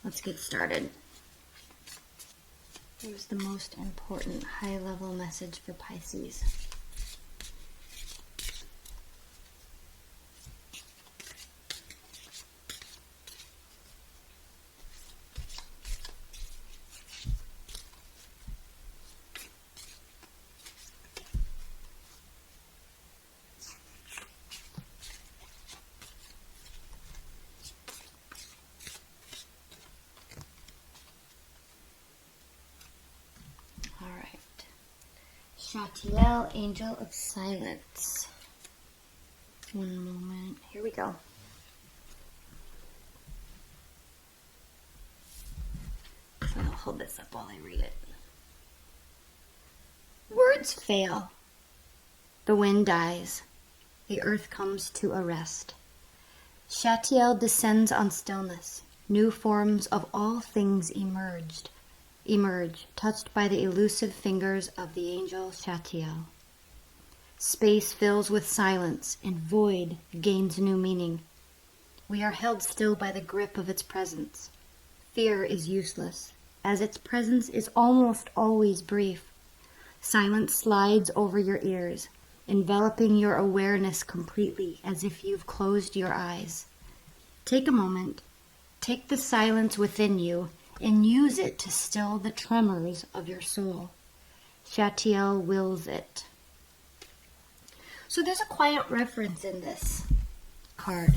let's get started. Here's the most important high-level message for Pisces. Shatiel, Angel of Silence. One moment. Here we go. So I'll hold this up while I read it. Words fail. The wind dies. The earth comes to a rest. Shatiel descends on stillness. New forms of all things emerge, touched by the elusive fingers of the angel Shatiel. Space fills with silence, and void gains new meaning. We are held still by the grip of its presence. Fear is useless, as its presence is almost always brief. Silence slides over your ears, enveloping your awareness completely, as if you've closed your eyes. Take a moment, take the silence within you, and use it to still the tremors of your soul. Shatiel wills it. So there's a quiet reference in this card.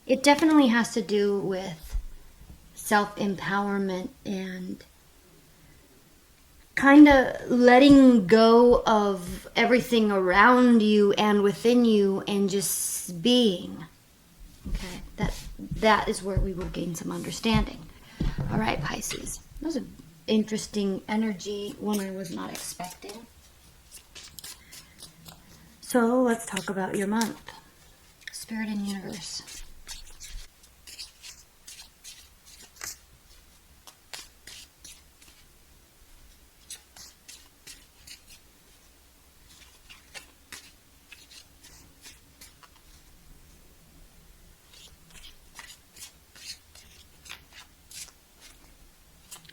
It definitely has to do with self-empowerment and kind of letting go of everything around you and within you and just being. Okay, that is where we will gain some understanding. All right, Pisces. That was an interesting energy, one I was not expecting. So let's talk about your month. Spirit and Universe.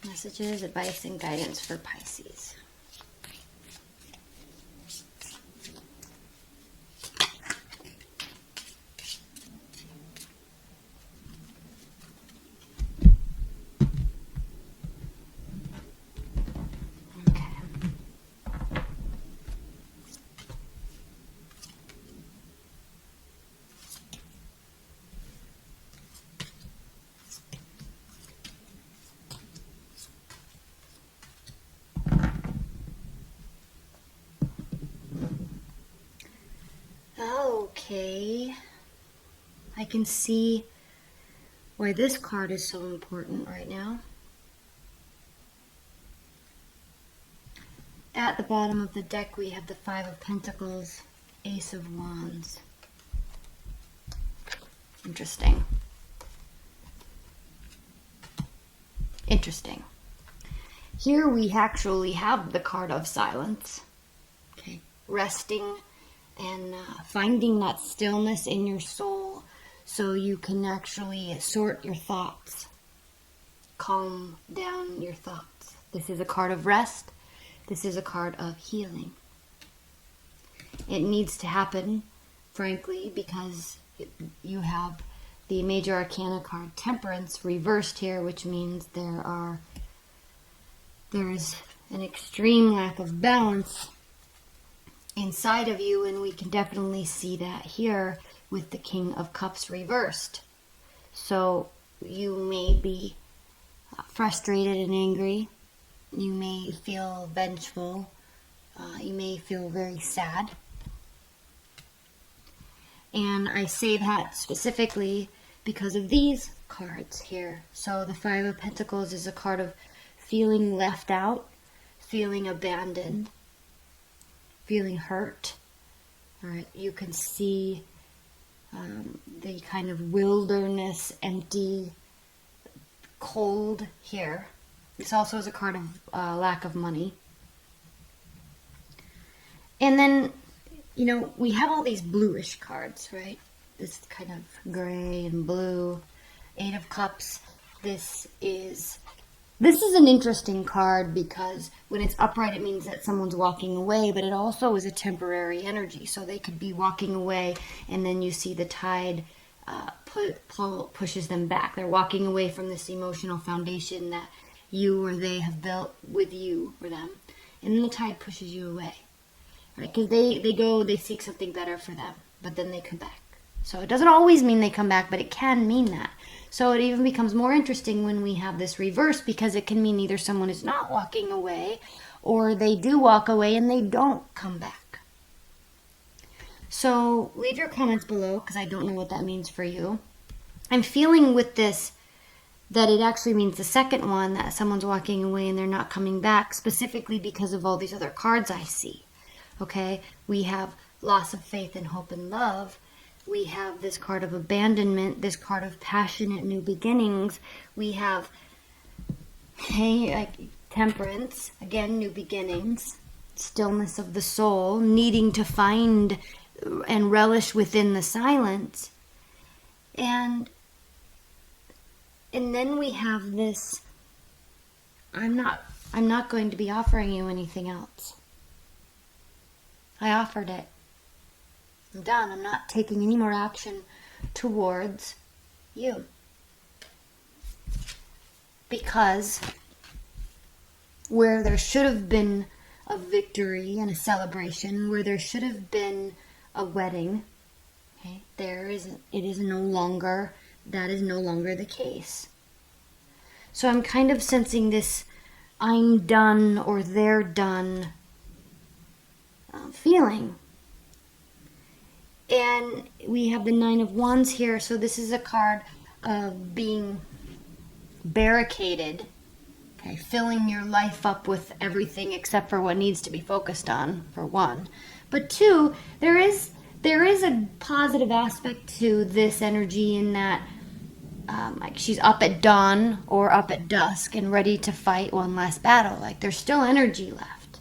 Messages, advice, and guidance for Pisces. Okay. Okay, I can see why this card is so important right now. At the bottom of the deck we have the Five of Pentacles, Ace of Wands. Interesting. Interesting. Here we actually have the card of silence. Okay, resting and finding that stillness in your soul so you can actually sort your thoughts, calm down your thoughts. This is a card of rest. This is a card of healing. It needs to happen, frankly, because you have the Major Arcana card, Temperance, reversed here, which means there is an extreme lack of balance inside of you, and we can definitely see that here with the King of Cups reversed. So you may be frustrated and angry. You may feel vengeful. You may feel very sad. And I say that specifically because of these cards here. So the Five of Pentacles is a card of feeling left out, feeling abandoned, feeling hurt. All right, you can see the kind of wilderness, empty, cold here. This also is a card of lack of money. And then, you know, we have all these bluish cards, right? this kind of gray and blue. 8 of Cups. This is an interesting card because when it's upright, it means that someone's walking away, but it also is a temporary energy. So they could be walking away, and then you see the tide pushes them back. They're walking away from this emotional foundation that you or they have built with you or them, and then the tide pushes you away, right? Because they seek something better for them, but then they come back. So it doesn't always mean they come back, but it can mean that. So it even becomes more interesting when we have this reverse, because it can mean either someone is not walking away or they do walk away and they don't come back. So leave your comments below, because I don't know what that means for you. I'm feeling with this that it actually means the second one, that someone's walking away and they're not coming back, specifically because of all these other cards I see. Okay, we have loss of faith and hope and love. We have this card of abandonment, this card of passionate new beginnings. We have, temperance, again, new beginnings, stillness of the soul, needing to find and relish within the silence. And then we have this, I'm not going to be offering you anything else. I offered it. I'm done. I'm not taking any more action towards you. Because where there should have been a victory and a celebration, where there should have been a wedding, okay, that is no longer the case. So I'm kind of sensing this I'm done or they're done feeling. And we have the 9 of Wands here, so this is a card of being barricaded, okay, filling your life up with everything except for what needs to be focused on, for one. But 2, there is a positive aspect to this energy in that like she's up at dawn or up at dusk and ready to fight one last battle. Like there's still energy left.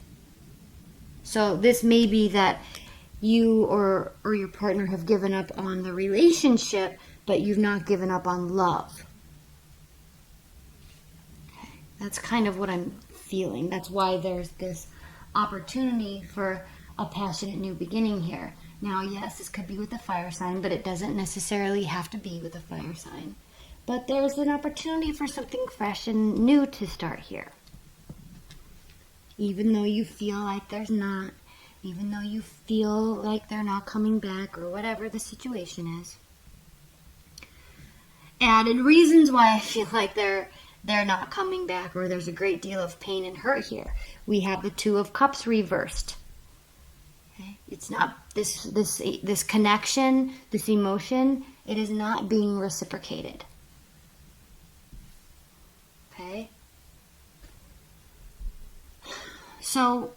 So this may be that you or your partner have given up on the relationship, but you've not given up on love. Okay. That's kind of what I'm feeling. That's why there's this opportunity for a passionate new beginning here. Now, yes, this could be with a fire sign, but it doesn't necessarily have to be with a fire sign. But there's an opportunity for something fresh and new to start here. Even though you feel like there's not, even though you feel like they're not coming back or whatever the situation is. Added reasons why I feel like they're not coming back, or there's a great deal of pain and hurt here. We have the 2 of Cups reversed. Okay? It's not this connection, this emotion, it is not being reciprocated. Okay? So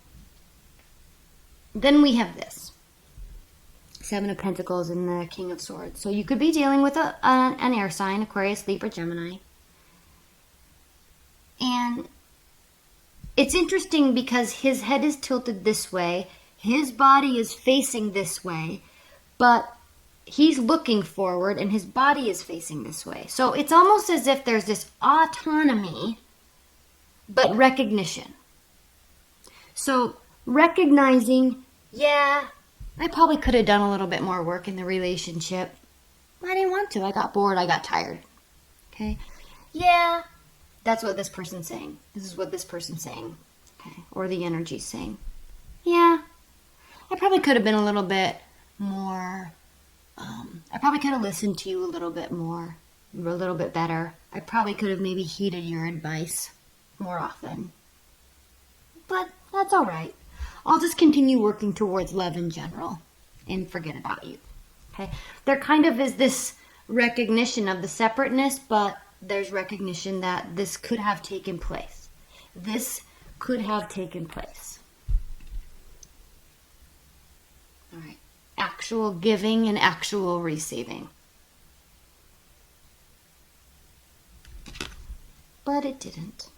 then we have this 7 of Pentacles and the King of Swords. So you could be dealing with an air sign, Aquarius, Libra, Gemini. And it's interesting because his head is tilted this way, his body is facing this way, but he's looking forward and his body is facing this way. So it's almost as if there's this autonomy, but recognition. So recognizing, yeah, I probably could have done a little bit more work in the relationship. I didn't want to. I got bored. I got tired. Okay? Yeah, that's what this person's saying. This is what this person's saying. Okay? Or the energy's saying. Yeah, I probably could have been a little bit more, I probably could have listened to you a little bit more, a little bit better. I probably could have maybe heeded your advice more often. But that's all right. I'll just continue working towards love in general and forget about you. Okay? There kind of is this recognition of the separateness, but there's recognition that this could have taken place. This could have taken place. All right. Actual giving and actual receiving. But it didn't.